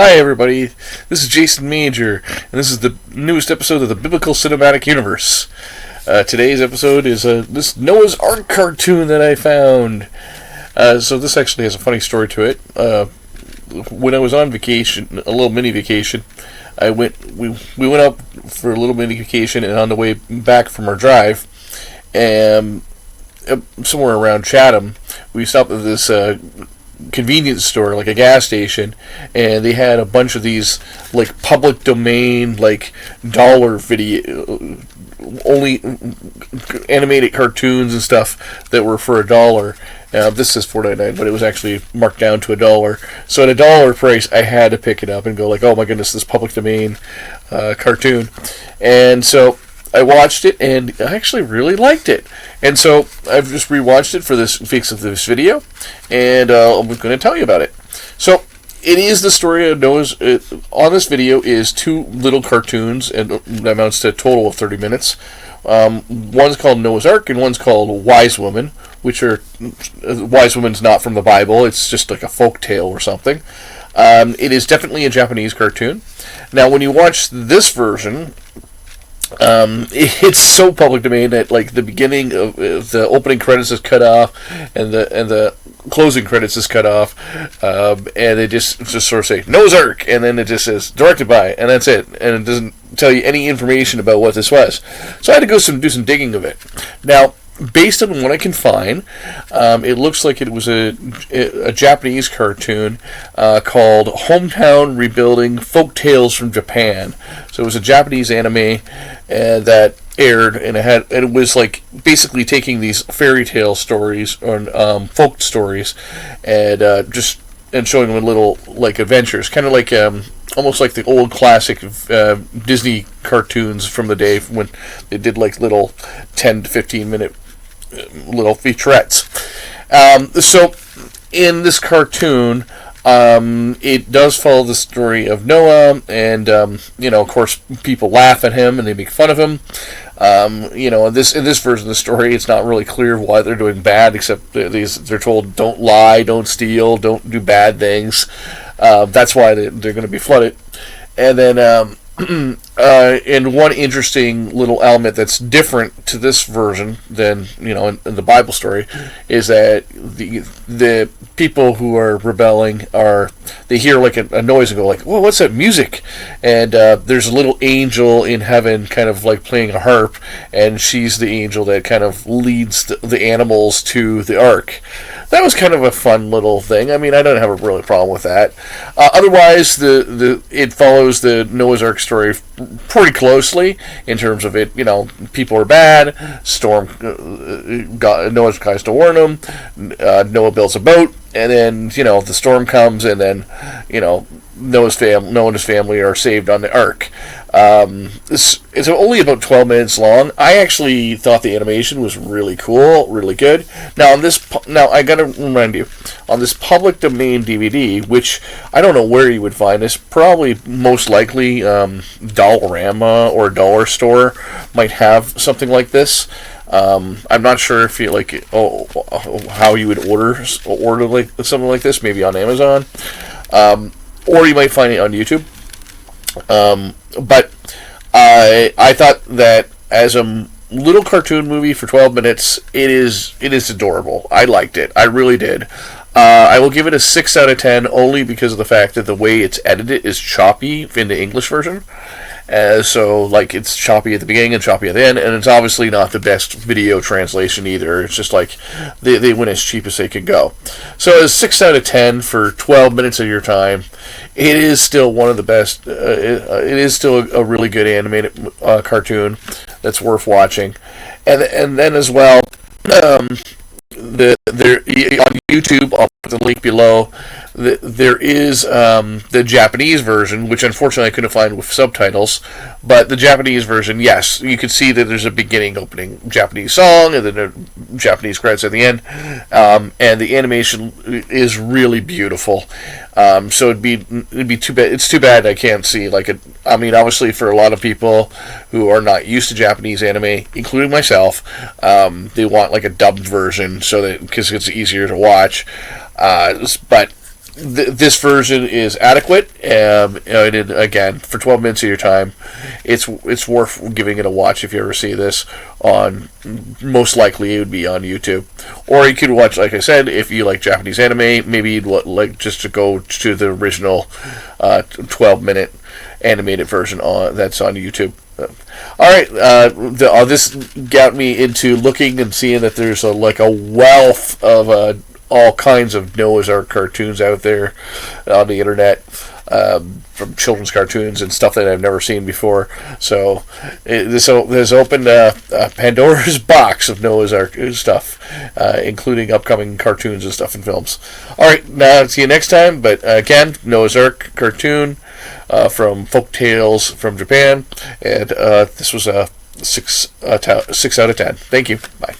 Hi, everybody. This is Jason Major, and this is the newest episode of the Biblical Cinematic Universe. Today's episode is this Noah's Ark cartoon that I found. So this actually has a funny story to it. When I was on vacation, a little mini vacation, we went up for a little mini vacation, and on the way back from our drive, somewhere around Chatham, we stopped at this convenience store, like a gas station, and they had a bunch of these like public domain, like dollar video, only animated cartoons and stuff that were for $1. This is $4.99, but it was actually marked down to $1. So at $1 price, I had to pick it up and go like, oh my goodness, this public domain cartoon. And so I watched it, and I actually really liked it. And so I've just rewatched it for this fix of this video, and I'm going to tell you about it. So it is the story of Noah's. On this video is two little cartoons, and that amounts to a total of 30 minutes. One's called Noah's Ark, and one's called Wise Woman, which are Wise Woman's not from the Bible. It's just like a folk tale or something. It is definitely a Japanese cartoon. Now, when you watch this version, it's so public domain that like the beginning of the opening credits is cut off, and the closing credits is cut off, and it just sort of say Noah's Ark, and then it just says directed by, and that's it, and it doesn't tell you any information about what this was. So I had to go do some digging of it. Now, based on what I can find, it looks like it was a Japanese cartoon called Hometown Rebuilding Folk Tales from Japan. So it was a Japanese anime that aired, and it was like basically taking these fairy tale stories or folk stories and showing them little like adventures, kind of like almost like the old classic Disney cartoons from the day when they did like little 10 to 15 minute little featurettes. So in this cartoon, it does follow the story of Noah, and of course, people laugh at him and they make fun of him. In this version of the story, it's not really clear why they're doing bad, except they're told don't lie, don't steal, don't do bad things. That's why they're going to be flooded. And then and one interesting little element that's different to this version than in the Bible story is that the people who are rebelling they hear like a noise and go like, "Whoa, what's that music?" And there's a little angel in heaven, kind of like playing a harp, and she's the angel that kind of leads the animals to the ark. That was kind of a fun little thing. I mean, I don't have a really problem with that. Otherwise, it follows the Noah's Ark story pretty closely in terms of it. People are bad. Noah tries to warn them. Noah builds a boat, and then the storm comes, and then Noah and his family are saved on the ark. It's only about 12 minutes long. I actually thought the animation was really cool, really good. Now I gotta remind you, on this public domain DVD, which I don't know where you would find this, probably most likely Dollarama or Dollar Store might have something like this. I'm not sure if you how you would order like something like this, maybe on Amazon, or you might find it on YouTube. But I thought that as a little cartoon movie for 12 minutes, it is adorable. I liked it. I really did. I will give it a 6 out of 10 only because of the fact that the way it's edited is choppy in the English version. So, like, it's choppy at the beginning and choppy at the end, and it's obviously not the best video translation either. It's just like they went as cheap as they could go. So, a 6 out of 10 for 12 minutes of your time. It is still one of the best. It is still a really good animated cartoon that's worth watching. And then as well, on YouTube, I'll put the link below. There is the Japanese version, which unfortunately I couldn't find with subtitles. But the Japanese version, yes, you can see that there's a beginning opening Japanese song, and then a Japanese credits at the end. And the animation is really beautiful. So it'd be too bad. It's too bad I can't see I mean, obviously for a lot of people who are not used to Japanese anime, including myself, they want like a dubbed version so that because it's easier to watch. But this version is adequate. And again, for 12 minutes of your time, it's worth giving it a watch. If you ever see this on, most likely it would be on YouTube, or you could watch, like I said, if you like Japanese anime, maybe you'd like just to go to the original 12-minute animated version that's on YouTube. All right, this got me into looking and seeing that there's a wealth of all kinds of Noah's Ark cartoons out there on the internet, from children's cartoons and stuff that I've never seen before. So this has opened Pandora's box of Noah's Ark stuff, including upcoming cartoons and stuff and films. All right, now see you next time. But again, Noah's Ark cartoon from Folk Tales from Japan, and this was a 6 out of 10. Thank you. Bye.